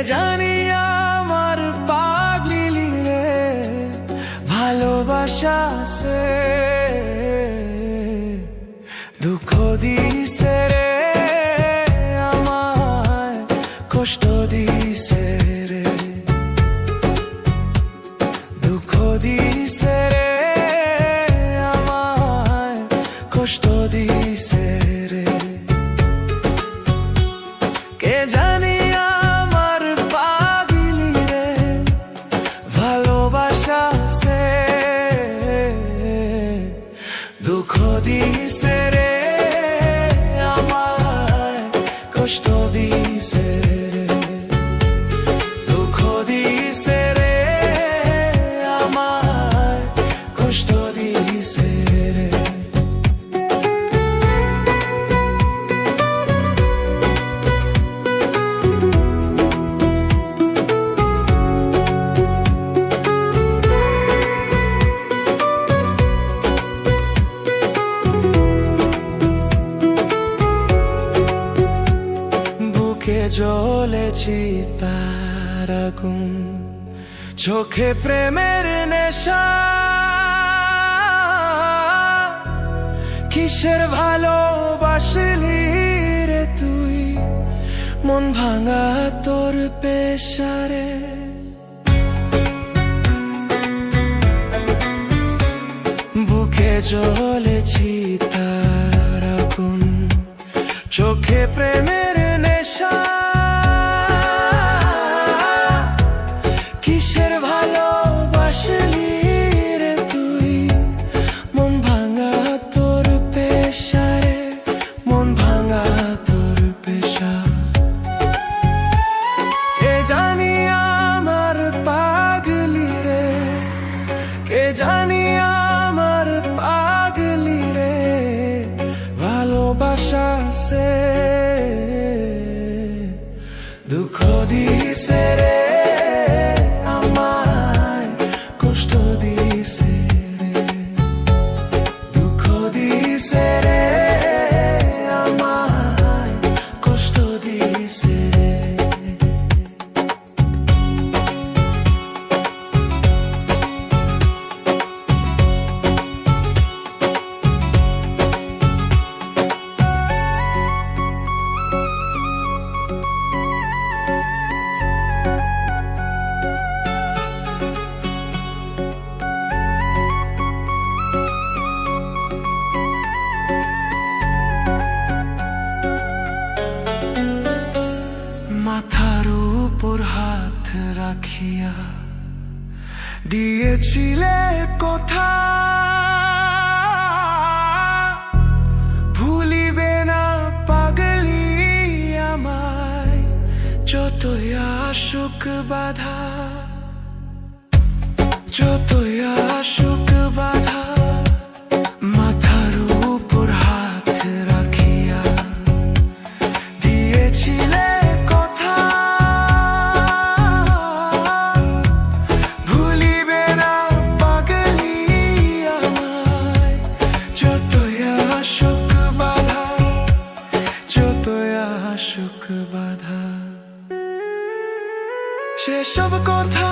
জানি আমার পাগলি রে ভালোবাসা সে দুঃখ দিছে রে আমায় কষ্ট দিছে রে দুঃখ দিছে রে আমায় কষ্ট দিছে রে কে জানি আমার পাগলি রে ভালোবাসা সে দুঃখ দিছে রে আমায় কষ্ট দিছে রে দুঃখ দিছে রে আমায় কষ্ট দিছে রে জ্বলেছি তার আগুন চোখে প্রেমের নেশা কিসের ভালোবাসলি রে তুই মন ভাঙা তোর পেশারে বুকে জ্বলেছি তার আগুন চোখে প্রেমের নেশা কিসের ভালোবাসলি রে তুই মন ভাঙা তোর পেশারে মন ভাঙা তোর পেশা কে জানি আমার পাগলি রে কে জানি আমার পাগলি রে ভালোবাসা সে দুঃখ দিছে রে আমায় কষ্ট দিছে রে দুঃখ দিছে রে আমায় কষ্ট দিছে রে মাথার উপর হাত রাখিয়া দিয়েছিলে কথা ভুলিবে না পাগলি আমায় যতই আসুক বাধা যতই আসুক বাধা মাথার উপর হাত রাখিয়া দিয়েছিলে সেসব কথা